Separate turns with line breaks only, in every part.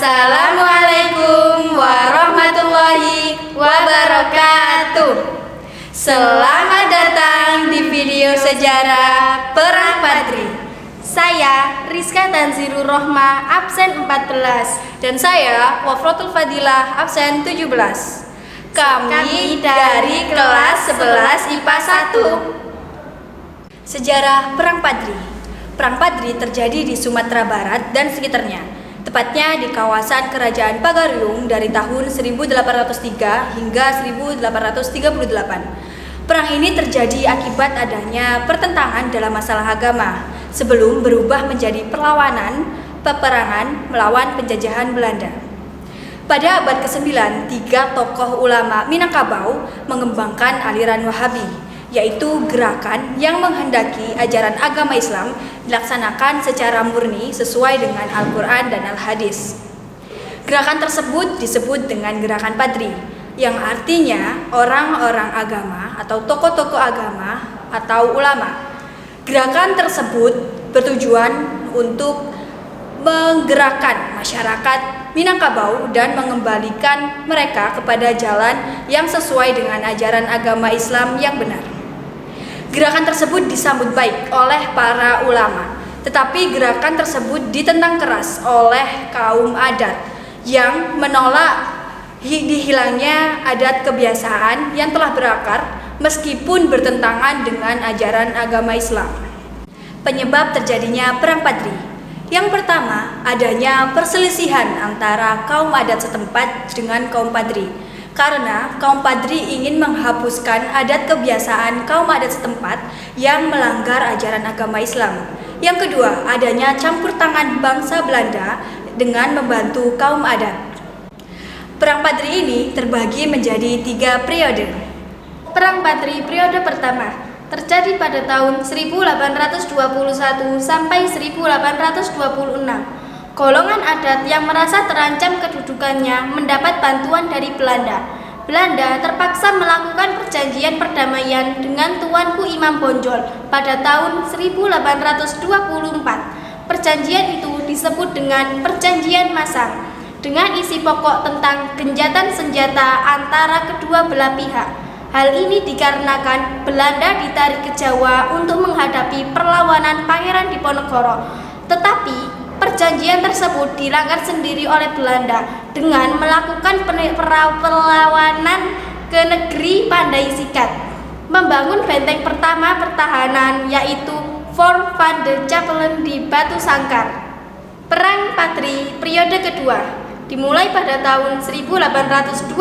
Assalamualaikum warahmatullahi wabarakatuh. Selamat datang di video sejarah Perang Padri. Saya Rizka Tanzirur Rohma, absen 14.
Dan saya Wafratul Fadilah, absen 17.
Kami dari kelas 11 IPA 1.
Sejarah Perang Padri. Perang Padri terjadi di Sumatera Barat dan sekitarnya, tepatnya di kawasan Kerajaan Pagaryung dari tahun 1803 hingga 1838. Perang ini terjadi akibat adanya pertentangan dalam masalah agama sebelum berubah menjadi peperangan melawan penjajahan Belanda. Pada abad ke-9, 3 tokoh ulama Minangkabau mengembangkan aliran Wahabi, yaitu gerakan yang menghendaki ajaran agama Islam dilaksanakan secara murni sesuai dengan Al-Quran dan Al-Hadis. Gerakan tersebut disebut dengan Gerakan Padri, yang artinya orang-orang agama atau tokoh-tokoh agama atau ulama. Gerakan tersebut bertujuan untuk menggerakkan masyarakat Minangkabau dan mengembalikan mereka kepada jalan yang sesuai dengan ajaran agama Islam yang benar. Gerakan tersebut disambut baik oleh para ulama, tetapi gerakan tersebut ditentang keras oleh kaum adat yang menolak dihilangnya adat kebiasaan yang telah berakar meskipun bertentangan dengan ajaran agama Islam. Penyebab terjadinya Perang Padri. Yang pertama, adanya perselisihan antara kaum adat setempat dengan kaum Padri. Karena kaum Padri ingin menghapuskan adat kebiasaan kaum adat setempat yang melanggar ajaran agama Islam. Yang kedua, adanya campur tangan bangsa Belanda dengan membantu kaum adat. Perang Padri ini terbagi menjadi 3 periode.
Perang Padri periode pertama terjadi pada tahun 1821 sampai 1826. Golongan adat yang merasa terancam kedudukannya mendapat bantuan dari Belanda. Belanda terpaksa melakukan perjanjian perdamaian dengan Tuanku Imam Bonjol pada tahun 1824. Perjanjian itu disebut dengan Perjanjian Masang, dengan isi pokok tentang genjatan senjata antara kedua belah pihak. Hal ini dikarenakan Belanda ditarik ke Jawa untuk menghadapi perlawanan Pangeran Diponegoro. Tetapi perjanjian tersebut dilanggar sendiri oleh Belanda dengan melakukan perlawanan ke negeri Pandai Sikat, membangun benteng pertama pertahanan yaitu Fort van de Chapellen di Batu Sangkar. Perang Padri periode kedua dimulai pada tahun 1826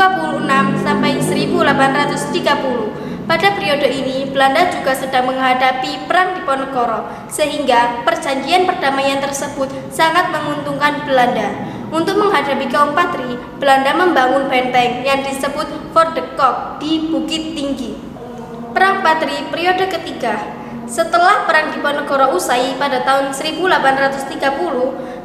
sampai 1830. Pada periode ini, Belanda juga sedang menghadapi Perang Diponegoro, sehingga perjanjian perdamaian tersebut sangat menguntungkan Belanda. Untuk menghadapi kaum Padri, Belanda membangun benteng yang disebut Fort de Kock di Bukit Tinggi. Perang Padri periode ketiga. Setelah Perang Diponegoro usai pada tahun 1830,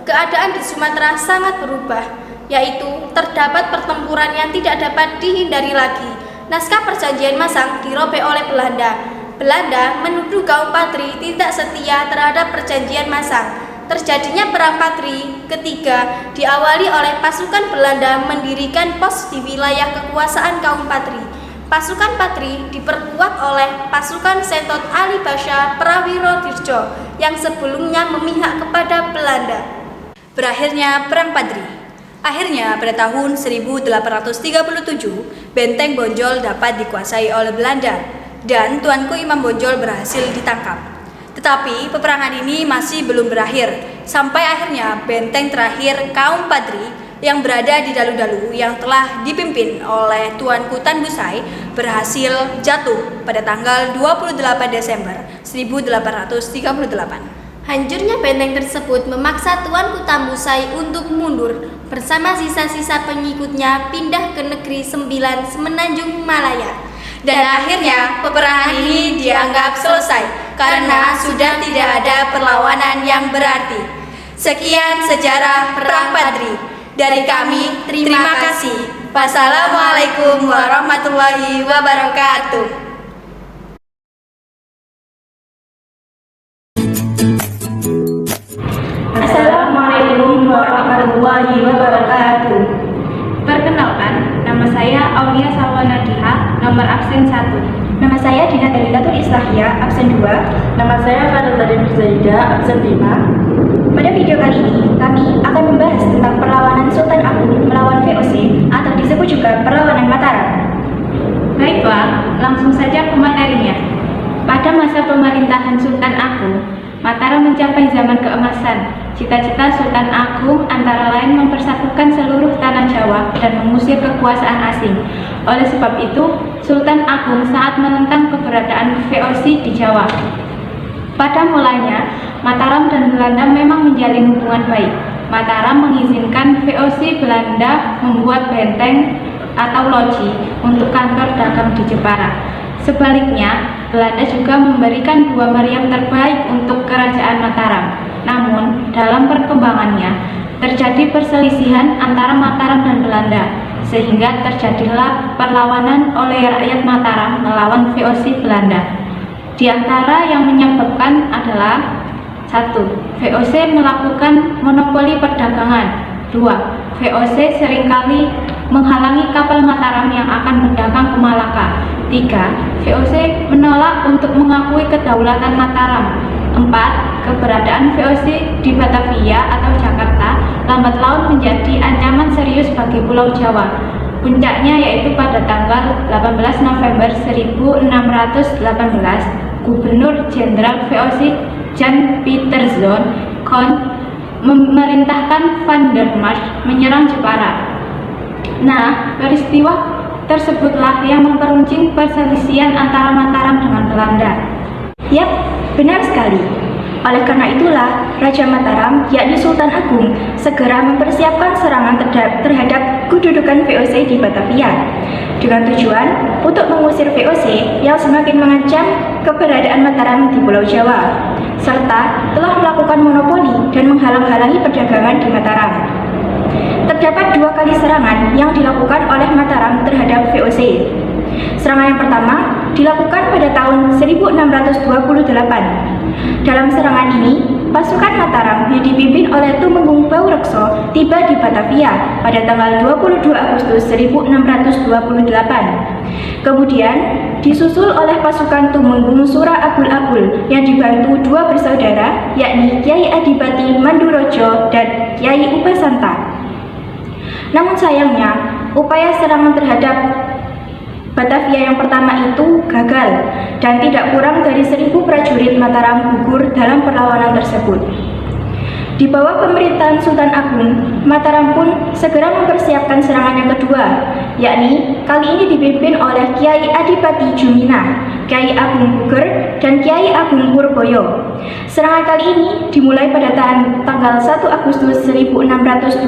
keadaan di Sumatera sangat berubah, yaitu terdapat pertempuran yang tidak dapat dihindari lagi. Naskah Perjanjian Masang dirobek oleh Belanda. Belanda menuduh kaum Padri tidak setia terhadap Perjanjian Masang. Terjadinya Perang Padri ketiga diawali oleh pasukan Belanda mendirikan pos di wilayah kekuasaan kaum Padri. Pasukan Padri diperkuat oleh pasukan Sentot Ali Basya Prawiro Dirjo yang sebelumnya memihak kepada Belanda.
Berakhirnya Perang Padri. Akhirnya pada tahun 1837, Benteng Bonjol dapat dikuasai oleh Belanda dan Tuanku Imam Bonjol berhasil ditangkap. Tetapi peperangan ini masih belum berakhir sampai akhirnya benteng terakhir kaum Padri yang berada di Dalu-Dalu yang telah dipimpin oleh Tuanku Tan Busai berhasil jatuh pada tanggal 28 Desember 1838.
Hancurnya benteng tersebut memaksa Tuanku Tan Busai untuk mundur bersama sisa-sisa pengikutnya pindah ke negeri Sembilan Semenanjung Malaya.
Dan akhirnya peperangan ini dianggap selesai karena sudah tidak ada perlawanan yang berarti. Sekian sejarah Perang Padri. Dari kami, terima kasih. Wassalamualaikum warahmatullahi wabarakatuh.
Assalamualaikum warahmatullahi wabarakatuh. Nadiha, nomor absen 1.
Nama saya Dina Dalilatul Islahia, absen 2.
Nama saya Faradari Zaida, absen 5.
Pada video kali ini, kami akan membahas tentang perlawanan Sultan Agung melawan VOC atau disebut juga perlawanan Mataram.
Baiklah, langsung saja ke materinya. Pada masa pemerintahan Sultan Agung, Mataram mencapai zaman keemasan. Cita-cita Sultan Agung antara lain mempersatukan seluruh tanah Jawa dan mengusir kekuasaan asing. Oleh sebab itu, Sultan Agung sangat menentang keberadaan VOC di Jawa. Pada mulanya, Mataram dan Belanda memang menjalin hubungan baik. Mataram mengizinkan VOC Belanda membuat benteng atau loji untuk kantor dagang di Jepara. Sebaliknya, Belanda juga memberikan 2 meriam terbaik untuk kerajaan Mataram. Namun, dalam perkembangannya, terjadi perselisihan antara Mataram dan Belanda, sehingga terjadilah perlawanan oleh rakyat Mataram melawan VOC Belanda. Di antara yang menyebabkan adalah 1. VOC melakukan monopoli perdagangan. 2. VOC seringkali menghalangi kapal Mataram yang akan berdagang ke Malaka. 3. VOC menolak untuk mengakui kedaulatan Mataram. 4. Keberadaan VOC di Batavia atau Jakarta lambat laun menjadi ancaman serius bagi Pulau Jawa. Puncaknya yaitu pada tanggal 18 November 1618, Gubernur Jenderal VOC Jan Pieterszoon Koen memerintahkan Van der March menyerang Jepara. Nah, peristiwa tersebutlah yang memperuncing perselisihan antara Mataram dengan Belanda.
Yap, benar sekali. Oleh karena itulah, Raja Mataram, yakni Sultan Agung, segera mempersiapkan serangan terhadap kedudukan VOC di Batavia, dengan tujuan untuk mengusir VOC yang semakin mengancam keberadaan Mataram di Pulau Jawa, serta telah melakukan monopoli dan menghalang-halangi perdagangan di Mataram. Terdapat 2 kali serangan yang dilakukan oleh Mataram terhadap VOC. Serangan yang pertama dilakukan pada tahun 1628. Dalam serangan ini, pasukan Mataram yang dipimpin oleh Tumenggung Baurekso tiba di Batavia pada tanggal 22 Agustus 1628. Kemudian disusul oleh pasukan Tumenggung Sura Agul-Agul yang dibantu 2 bersaudara, yakni Kyai Adipati Mandurojo dan Kyai Upasanta. Namun sayangnya, upaya serangan terhadap Batavia yang pertama itu gagal dan tidak kurang dari 1.000 prajurit Mataram gugur dalam perlawanan tersebut. Di bawah pemerintahan Sultan Agung, Mataram pun segera mempersiapkan serangan yang kedua, yakni kali ini dipimpin oleh Kyai Adipati Jumina, Kyai Agung Puger, dan Kyai Agung Purboyo. Serangan kali ini dimulai pada tanggal 1 Agustus 1629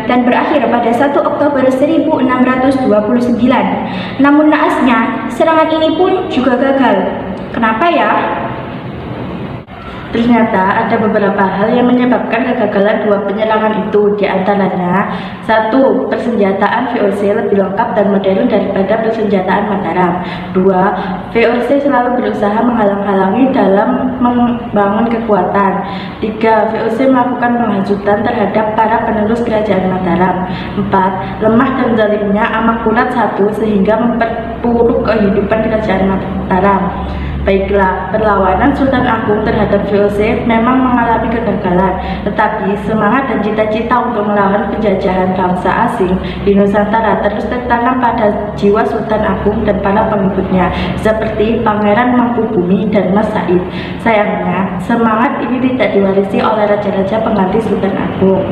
dan berakhir pada 1 Oktober 1629. Namun naasnya, serangan ini pun juga gagal. Kenapa ya?
Ternyata ada beberapa hal yang menyebabkan kegagalan 2 penyerangan itu, di antaranya 1. Persenjataan VOC lebih lengkap dan modern daripada persenjataan Mataram. 2. VOC selalu berusaha menghalang-halangi dalam membangun kekuatan. 3. VOC melakukan penghasutan terhadap para penerus kerajaan Mataram. 4. Lemah dan zalimnya Amakkurat I sehingga memperburuk kehidupan kerajaan Mataram. Baiklah, perlawanan Sultan Agung terhadap VOC memang mengalami kegagalan, tetapi semangat dan cita-cita untuk melawan penjajahan bangsa asing di Nusantara terus tertanam pada jiwa Sultan Agung dan para pengikutnya, seperti Pangeran Mangkubumi dan Mas Said. Sayangnya, semangat ini tidak diwarisi oleh raja-raja pengganti Sultan Agung.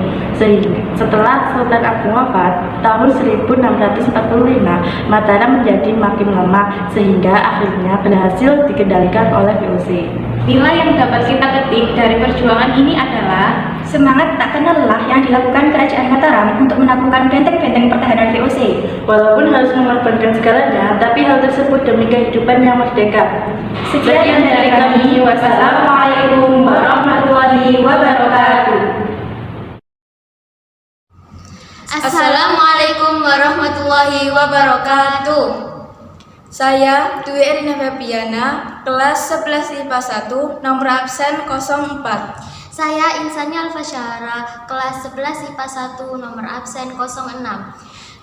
Setelah Sultan Agung wafat, tahun 1645, Mataram menjadi makin lemah, sehingga akhirnya berhasil dikendalikan oleh VOC.
Nilai yang dapat kita ketik dari perjuangan ini adalah
Semangat tak kenal lelah yang dilakukan kerajaan Mataram untuk menaklukkan benteng-benteng pertahanan VOC.
Walaupun harus mengorbankan segalanya, tapi hal tersebut demi kehidupan yang merdeka.
Sekian dari kami. Wassalamualaikum warahmatullahi wabarakatuh.
Assalamualaikum warahmatullahi wabarakatuh.
Saya Dwi Erina Febiana, kelas 11 IPA 1, nomor absen 04.
Saya Insani Alfasyara, kelas 11 IPA 1, nomor absen 06.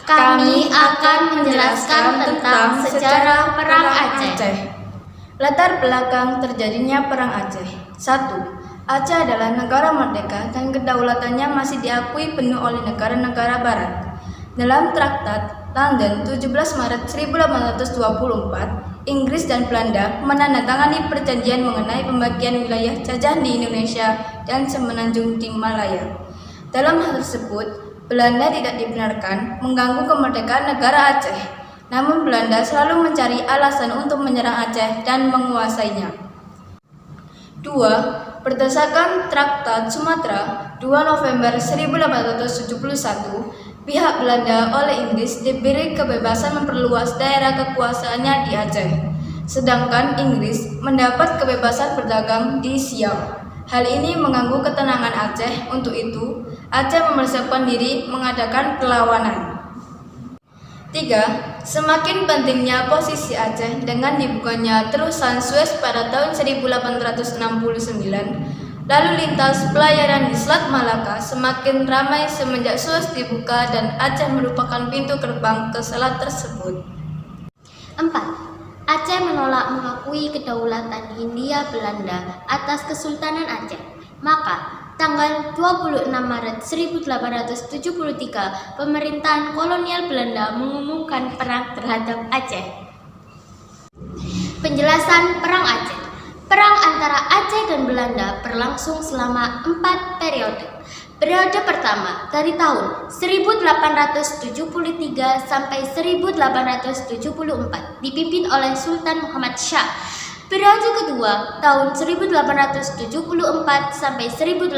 Kami akan menjelaskan tentang sejarah Perang Aceh.
Latar belakang terjadinya Perang Aceh. 1. Aceh adalah negara merdeka dan kedaulatannya masih diakui penuh oleh negara-negara barat. Dalam Traktat London 17 Maret 1824, Inggris dan Belanda menandatangani perjanjian mengenai pembagian wilayah jajah di Indonesia dan Semenanjung Malaya. Dalam hal tersebut, Belanda tidak dibenarkan mengganggu kemerdekaan negara Aceh. Namun Belanda selalu mencari alasan untuk menyerang Aceh dan menguasainya. 2. Berdasarkan Traktat Sumatera 2 November 1871, pihak Belanda oleh Inggris diberi kebebasan memperluas daerah kekuasaannya di Aceh, sedangkan Inggris mendapat kebebasan berdagang di Siau. Hal ini mengganggu ketenangan Aceh. Untuk itu, Aceh mempersiapkan diri mengadakan perlawanan. 3. Semakin pentingnya posisi Aceh dengan dibukanya terusan Suez pada tahun 1869, lalu lintas pelayaran di Selat Malaka semakin ramai semenjak Suez dibuka dan Aceh merupakan pintu gerbang ke selat tersebut.
4. Aceh menolak mengakui kedaulatan Hindia Belanda atas Kesultanan Aceh. Maka, tanggal 26 Maret 1873, pemerintahan kolonial Belanda mengumumkan perang terhadap Aceh. Penjelasan Perang Aceh. Perang antara Aceh dan Belanda berlangsung selama 4 periode. Periode pertama dari tahun 1873 sampai 1874 dipimpin oleh Sultan Muhammad Shah. Periode kedua tahun 1874 sampai 1880.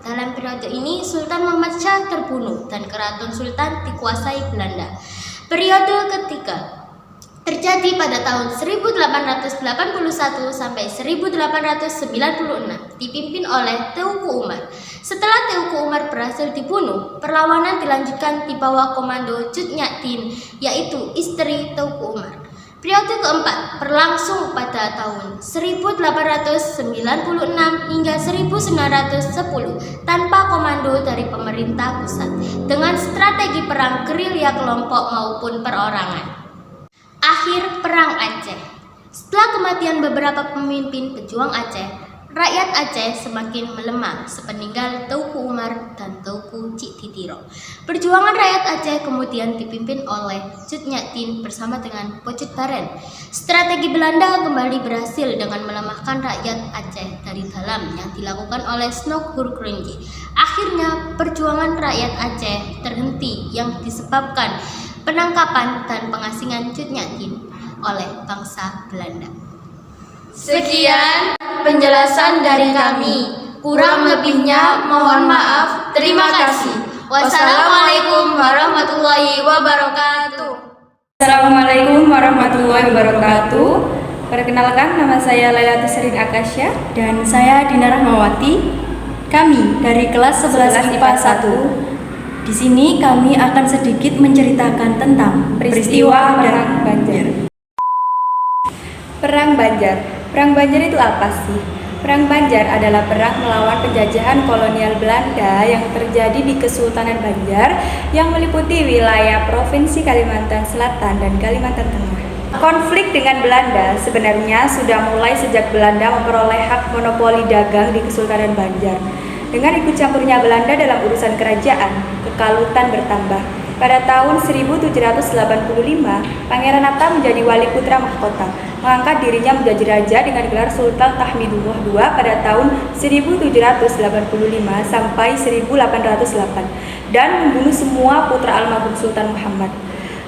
Dalam periode ini Sultan Muhammad Shah terbunuh dan keraton Sultan dikuasai Belanda. Periode ketiga terjadi pada tahun 1881 sampai 1896, dipimpin oleh Teuku Umar. Setelah Teuku Umar berhasil dibunuh, perlawanan dilanjutkan di bawah komando Cut Nyak Tien, yaitu istri Teuku Umar. Periode keempat berlangsung pada tahun 1896 hingga 1910 tanpa komando dari pemerintah pusat, dengan strategi perang gerilya kelompok maupun perorangan. Akhir Perang Aceh. Setelah kematian beberapa pemimpin pejuang Aceh, rakyat Aceh semakin melemah sepeninggal Teuku Umar dan Teuku Cik Titiro. Perjuangan rakyat Aceh kemudian dipimpin oleh Cut Nyak Tien bersama dengan Pocut Baren. Strategi Belanda kembali berhasil dengan melemahkan rakyat Aceh dari dalam yang dilakukan oleh Snok Hurkrenji. Akhirnya perjuangan rakyat Aceh terhenti yang disebabkan penangkapan dan pengasingan Cut Nyak Tien oleh bangsa Belanda.
Sekian penjelasan dari kami. Kurang lebihnya mohon maaf. Terima kasih.
Wassalamualaikum warahmatullahi wabarakatuh.
Assalamualaikum warahmatullahi wabarakatuh. Perkenalkan, nama saya Laila Tusrin Akasya dan saya Dina Rahmawati. Kami dari kelas 11 IPA 1. Di sini kami akan sedikit menceritakan tentang peristiwa Perang Banjar. Perang Banjar. Perang Banjar itu apa sih? Perang Banjar adalah perang melawan penjajahan kolonial Belanda yang terjadi di Kesultanan Banjar yang meliputi wilayah Provinsi Kalimantan Selatan dan Kalimantan Tengah. Konflik dengan Belanda sebenarnya sudah mulai sejak Belanda memperoleh hak monopoli dagang di Kesultanan Banjar. Dengan ikut campurnya Belanda dalam urusan kerajaan, kekalutan bertambah. Pada tahun 1785, Pangeran Atta menjadi wali putra mahkota, mengangkat dirinya menjadi raja dengan gelar Sultan Tahmidullah II pada tahun 1785 sampai 1808 dan membunuh semua putra almarhum Sultan Muhammad.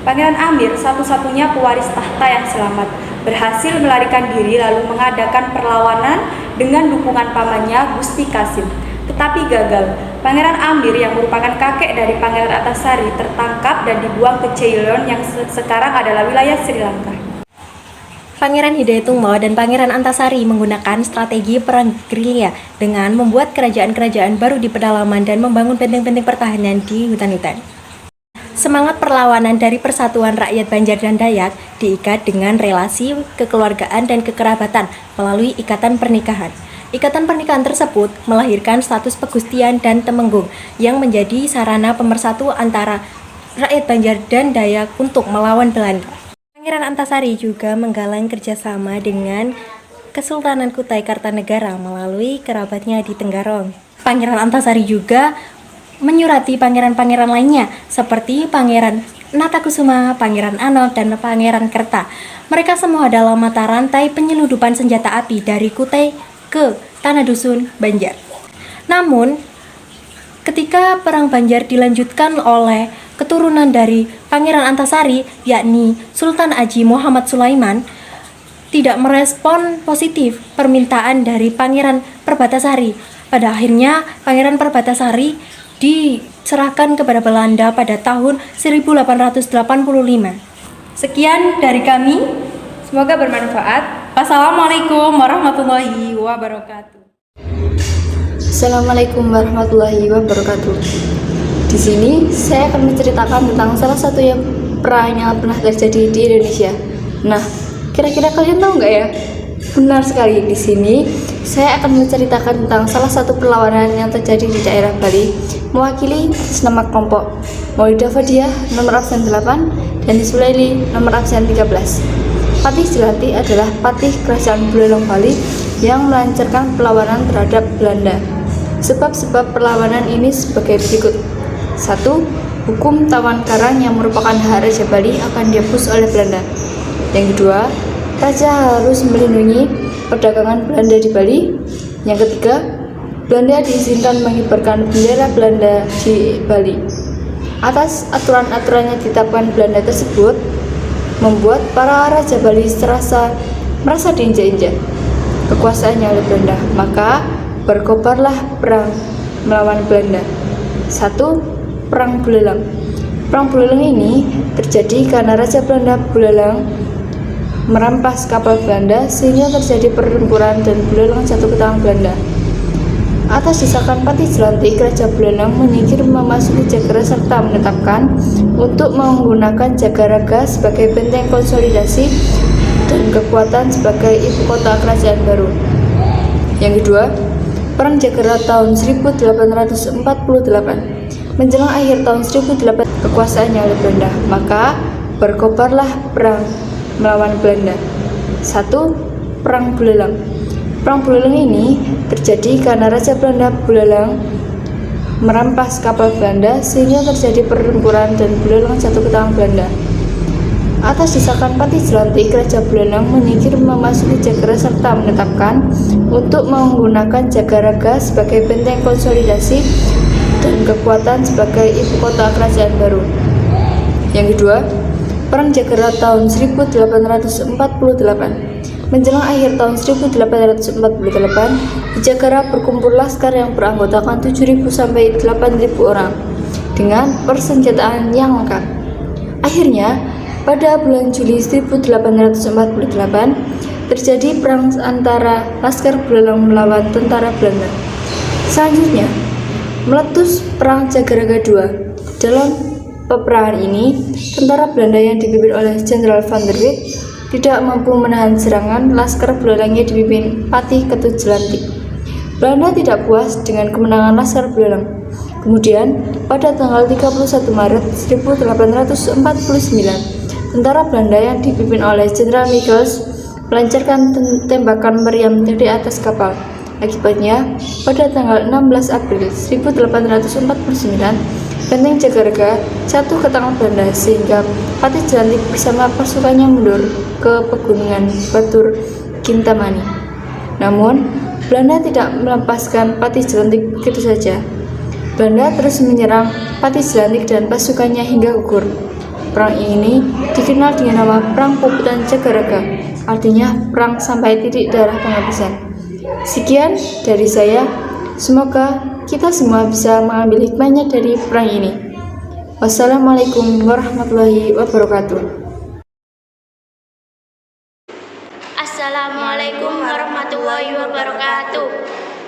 Pangeran Amir, satu-satunya pewaris tahta yang selamat, berhasil melarikan diri lalu mengadakan perlawanan dengan dukungan pamannya Gusti Kasim. Tetapi gagal. Pangeran Amir yang merupakan kakek dari Pangeran Antasari tertangkap dan dibuang ke Ceylon yang sekarang adalah wilayah Sri Lanka.
Pangeran Hidayatullah dan Pangeran Antasari menggunakan strategi perang gerilya dengan membuat kerajaan-kerajaan baru di pedalaman dan membangun benteng-benteng pertahanan di hutan-hutan. Semangat perlawanan dari persatuan rakyat Banjar dan Dayak diikat dengan relasi kekeluargaan dan kekerabatan melalui ikatan pernikahan. Ikatan pernikahan tersebut melahirkan status pegustian dan temenggung yang menjadi sarana pemersatu antara rakyat Banjar dan Dayak untuk melawan Belanda. Pangeran Antasari juga menggalang kerjasama dengan Kesultanan Kutai Kartanegara melalui kerabatnya di Tenggarong. Pangeran Antasari juga menyurati pangeran-pangeran lainnya seperti Pangeran Natakusuma, Pangeran Anok, dan Pangeran Kerta. Mereka semua adalah mata rantai penyeludupan senjata api dari Kutai ke Tanah Dusun Banjar. Namun, ketika Perang Banjar dilanjutkan oleh keturunan dari Pangeran Antasari, yakni Sultan Aji Muhammad Sulaiman, tidak merespon positif permintaan dari Pangeran Perbatasari. Pada akhirnya, Pangeran Perbatasari diserahkan kepada Belanda pada tahun 1885. Sekian dari kami, semoga bermanfaat. Wassalamualaikum warahmatullahi wabarakatuh.
Assalamualaikum warahmatullahi wabarakatuh. Di sini saya akan menceritakan tentang salah satu yang perang yang pernah terjadi di Indonesia. Nah, kira-kira kalian tahu nggak ya? Benar sekali, di sini saya akan menceritakan tentang salah satu perlawanan yang terjadi di daerah Bali, mewakili atas nama kelompok Maulida Fadiah nomor absen 8 dan Sulaili nomor absen 13. Patih Jelanti adalah patih kerajaan Buleleng Bali yang melancarkan perlawanan terhadap Belanda. Sebab-sebab perlawanan ini sebagai berikut. 1. Hukum tawan karang yang merupakan hak Raja Bali akan dihapus oleh Belanda. Yang kedua, Raja harus melindungi perdagangan Belanda di Bali. Yang ketiga, Belanda diizinkan mengibarkan bendera Belanda di Bali. Atas aturan-aturan yang ditetapkan Belanda tersebut, membuat para Raja Bali merasa diinjak-injak kekuasaannya oleh Belanda. Maka berkobarlah perang melawan Belanda. 1. Perang Buleleng. Perang Buleleng ini terjadi karena Raja Belanda Buleleng merampas kapal Belanda sehingga terjadi pertempuran dan Buleleng jatuh ke tangan Belanda. Atas desakan Patih Jelanti, Raja Buleleng menyingkir memasuki Jagara serta menetapkan untuk menggunakan Jagaraga sebagai benteng konsolidasi dan kekuatan sebagai ibu kota kerajaan baru. Yang kedua, Perang Jagara tahun 1848. Menjelang akhir tahun 1800 kekuasaannya oleh Belanda, maka berkobarlah perang melawan Belanda. 1. Perang Buleleng. Perang Buleleng ini terjadi karena Raja Belanda Buleleng merampas kapal Belanda sehingga terjadi pertempuran dan Buleleng jatuh ke tangan Belanda. Atas desakan Patih Jelanti, Raja Buleleng menyingkir memasuki Jagara serta menetapkan untuk menggunakan Jagaraga sebagai benteng konsolidasi dan kekuatan sebagai ibu kota kerajaan baru. Yang kedua, Perang Jagara tahun 1848. Menjelang akhir tahun 1848, di Jagara berkumpul laskar yang beranggotakan 7.000 sampai 8.000 orang dengan persenjataan yang lengkap. Akhirnya, pada bulan Juli 1848 terjadi perang antara laskar Buleleng melawan tentara Belanda. Selanjutnya, meletus Perang Jagaraga II. Dalam peperangan ini, tentara Belanda yang dipimpin oleh Jenderal Van der Weydt tidak mampu menahan serangan laskar Buleleng yang dipimpin Patih Ketut Jelanti. Belanda tidak puas dengan kemenangan laskar Buleleng. Kemudian, pada tanggal 31 Maret 1849, tentara Belanda yang dipimpin oleh Jenderal Michels melancarkan tembakan meriam dari atas kapal. Akibatnya, pada tanggal 16 April 1849, benteng Jagaraga jatuh ke tangan Belanda sehingga Patih Jelanti bersama pasukannya mundur ke pegunungan Batur Kintamani. Namun, Belanda tidak melepaskan Patih Jelanti begitu saja. Belanda terus menyerang Patih Jelanti dan pasukannya hingga gugur. Perang ini dikenal dengan nama Perang Puputan Jagaraga, artinya perang sampai titik darah penghabisan. Sekian dari saya, semoga kita semua bisa mengambil hikmahnya dari perang ini. Wassalamualaikum warahmatullahi wabarakatuh.
Assalamualaikum warahmatullahi wabarakatuh.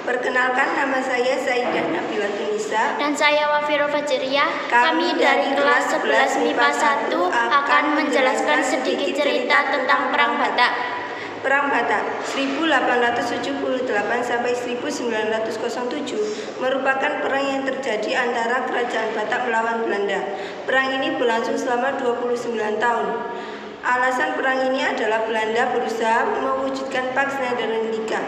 Perkenalkan, nama saya Saidah Nabila Tunisa.
Dan saya Wafiro Fajriyah. Kami dari kelas 11 MIPA 1 akan menjelaskan sedikit cerita tentang Perang Batak.
Perang Batak 1878 sampai 1907 merupakan perang yang terjadi antara Kerajaan Batak melawan Belanda. Perang ini berlangsung selama 29 tahun. Alasan perang ini adalah Belanda berusaha mewujudkan Pax Nederlandika.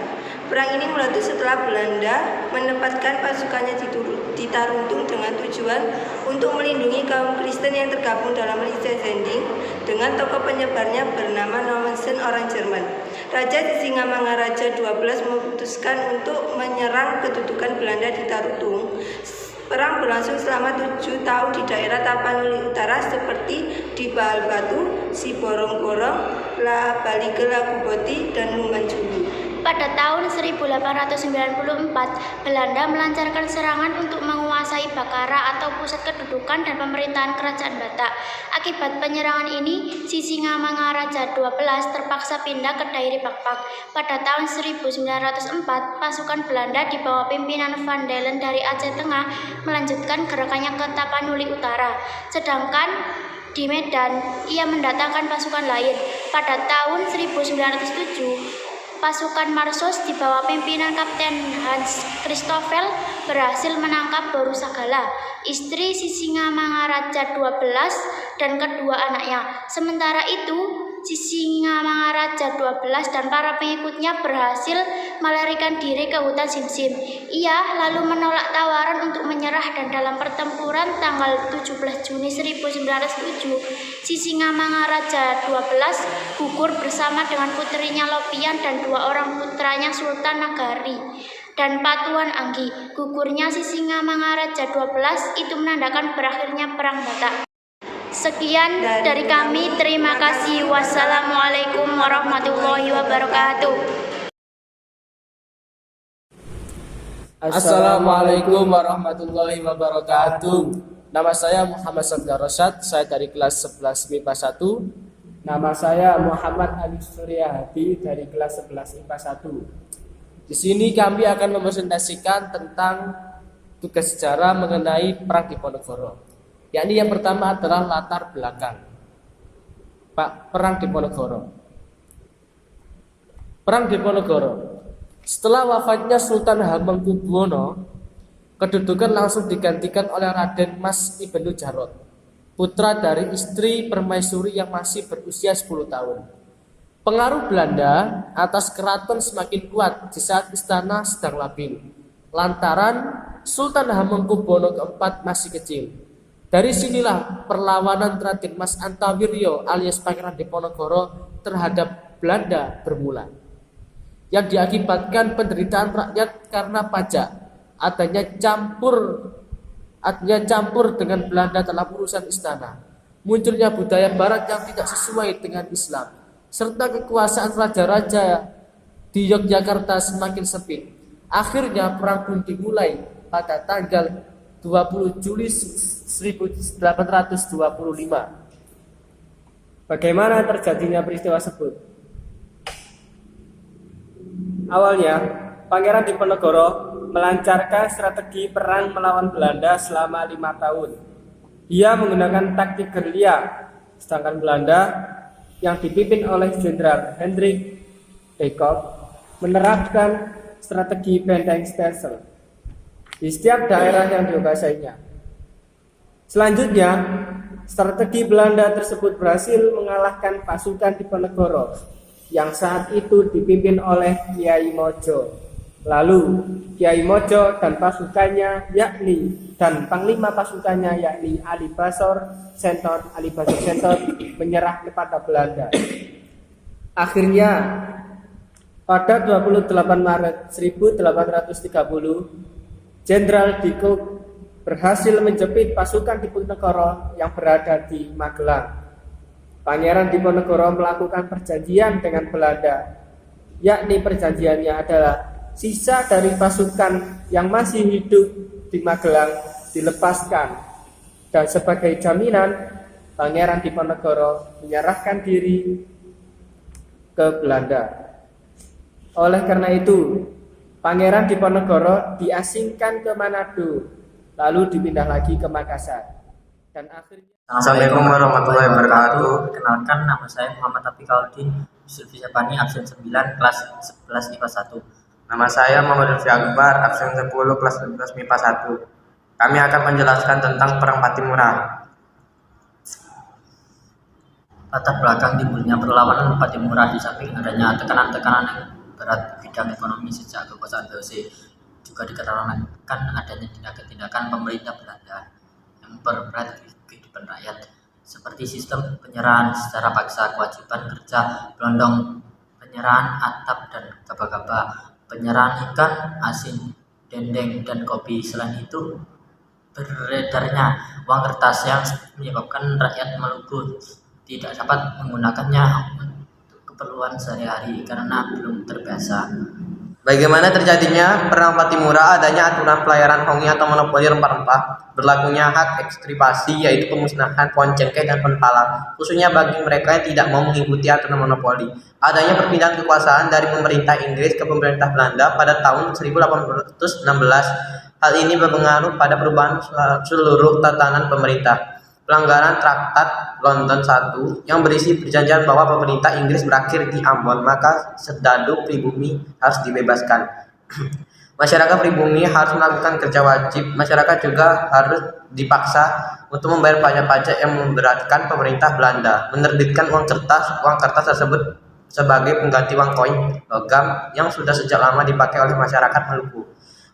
Perang ini meletus setelah Belanda menempatkan pasukannya di Taruntung dengan tujuan untuk melindungi kaum Kristen yang tergabung dalam Rijksending dengan tokoh penyebarnya bernama Nommensen orang Jerman. Raja Sisingamangaraja XII memutuskan untuk menyerang kedudukan Belanda di Taruntung. Perang berlangsung selama 7 tahun di daerah Tapanuli Utara seperti di Bahal Batu, Siborong-borong, La Balige, Laguboti, dan Mumanjulu.
Pada tahun 1894, Belanda melancarkan serangan untuk menguasai Bakara atau pusat kedudukan dan pemerintahan Kerajaan Batak. Akibat penyerangan ini, Sisingamangaraja XII terpaksa pindah ke Dairi Pakpak. Pada tahun 1904, pasukan Belanda di bawah pimpinan Van Dalen dari Aceh Tengah melanjutkan gerakannya ke Tapanuli Utara. Sedangkan di Medan, ia mendatangkan pasukan lain. Pada tahun 1907, pasukan Marsos di bawah pimpinan Kapten Hans Christoffel berhasil menangkap Boru Sagala, istri Sisingamangaraja XII dan kedua anaknya. Sementara itu, Sisingamangaraja XII dan para pengikutnya berhasil melarikan diri ke hutan Simsim. Ia lalu menolak tawaran untuk menyerah dan dalam pertempuran tanggal 17 Juni 1907, Sisingamangaraja XII gugur bersama dengan putrinya Lopian dan 2 orang putranya Sultan Nagari dan Patuan Anggi. Gugurnya Sisingamangaraja XII itu menandakan berakhirnya Perang Batak. Sekian dari kami, terima kasih. Wassalamualaikum warahmatullahi wabarakatuh.
Assalamualaikum warahmatullahi wabarakatuh. Nama saya Muhammad Sabda Rosyad, saya dari kelas 11 MIPA 1.
Nama saya Muhammad Ali Suryahadi dari kelas 11 IPA 1.
Di sini kami akan mempresentasikan tentang tugas sejarah mengenai Perang Diponegoro. Yakni yang pertama adalah latar belakang Perang Diponegoro. Perang Diponegoro. Setelah wafatnya Sultan Hamengkubuwono, kedudukan langsung digantikan oleh Raden Mas Ibnu Jarot, putra dari istri permaisuri yang masih berusia 10 tahun. Pengaruh Belanda atas keraton semakin kuat di saat istana sedang labil, lantaran Sultan Hamengkubuwono keempat masih kecil. Dari sinilah perlawanan Raden Mas Antawiryo alias Pangeran Diponegoro terhadap Belanda bermula, yang diakibatkan penderitaan rakyat karena pajak, adanya campur dengan Belanda dalam urusan istana, munculnya budaya barat yang tidak sesuai dengan Islam, serta kekuasaan raja-raja di Yogyakarta semakin sempit. Akhirnya perang pun dimulai pada tanggal 20 Juli 1825.
Bagaimana terjadinya peristiwa tersebut? Awalnya, Pangeran Diponegoro melancarkan strategi perang melawan Belanda selama 5 tahun. Ia menggunakan taktik gerilya, sedangkan Belanda yang dipimpin oleh Jenderal Hendrik de Kock menerapkan strategi benteng stelsel di setiap daerah yang dikuasainya. Selanjutnya, strategi Belanda tersebut berhasil mengalahkan pasukan Diponegoro yang saat itu dipimpin oleh Kiai Mojo. Lalu, Kiai Mojo dan pasukannya dan panglima pasukannya yakni Ali Basor Sentot menyerah kepada Belanda. Akhirnya, pada 28 Maret 1830, Jenderal de Kock berhasil menjepit pasukan Diponegoro yang berada di Magelang. Pangeran Diponegoro melakukan perjanjian dengan Belanda, yakni perjanjiannya adalah sisa dari pasukan yang masih hidup di Magelang dilepaskan, dan sebagai jaminan Pangeran Diponegoro menyerahkan diri ke Belanda. Oleh karena itu, Pangeran Diponegoro diasingkan ke Manado, lalu dipindah lagi ke Makassar.
Dan akhirnya
Assalamualaikum warahmatullahi wabarakatuh. Perkenalkan, nama saya Muhammad Afiq Aldin Yusuf Syabani, absen 9 kelas 11 IPA 1.
Nama saya Muhammad Lutfi Akbar, absen 10 kelas 11 MIPA 1. Kami akan menjelaskan tentang Perang Patimura.
Latar belakang timbulnya perlawanan Patimura di samping adanya tekanan-tekanan yang berat di bidang ekonomi sejak kekuasaan VOC, juga dikarenakan adanya tindakan-tindakan pemerintah Belanda yang memperberat kehidupan rakyat, seperti sistem penyerahan secara paksa, kewajiban kerja, pelondong, penyerahan atap dan gaba-gaba, penyerahan ikan, asin, dendeng, dan kopi. Selain itu, beredarnya uang kertas yang menyebabkan rakyat Maluku tidak dapat menggunakannya untuk keperluan sehari-hari karena belum terbiasa.
Bagaimana terjadinya Perang Patimura? Adanya aturan pelayaran hongi atau monopoli rempah-rempah, berlakunya hak ekstirpasi, yaitu pemusnahan pohon cengkeh dan pohon pala, khususnya bagi mereka yang tidak mau mengikuti aturan monopoli. Adanya perpindahan kekuasaan dari pemerintah Inggris ke pemerintah Belanda pada tahun 1816. Hal ini berpengaruh pada perubahan seluruh tatanan pemerintah. Pelanggaran Traktat London I yang berisi perjanjian bahwa pemerintah Inggris berakhir di Ambon, maka serdadu pribumi harus dibebaskan. Masyarakat pribumi harus melakukan kerja wajib. Masyarakat juga harus dipaksa untuk membayar pajak-pajak yang memberatkan pemerintah Belanda. Menerbitkan uang kertas tersebut sebagai pengganti uang koin logam yang sudah sejak lama dipakai oleh masyarakat Maluku.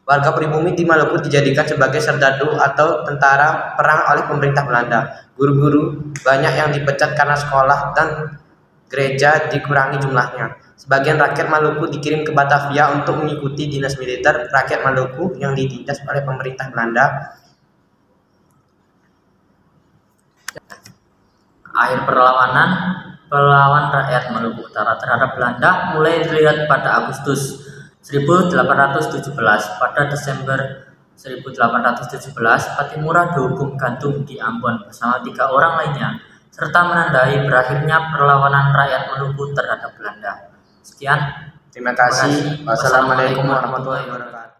Warga pribumi di Maluku dijadikan sebagai serdadu atau tentara perang oleh pemerintah Belanda. Guru-guru banyak yang dipecat karena sekolah dan gereja dikurangi jumlahnya. Sebagian rakyat Maluku dikirim ke Batavia untuk mengikuti dinas militer rakyat Maluku yang ditindas oleh pemerintah Belanda.
Akhir perlawanan rakyat Maluku Utara terhadap Belanda mulai terlihat pada Agustus 1817. Pada Desember 1817, Patimura dihukum gantung di Ambon bersama 3 orang lainnya, serta menandai berakhirnya perlawanan rakyat Maluku terhadap Belanda. Sekian.
Terima kasih. Wassalamualaikum warahmatullahi wabarakatuh.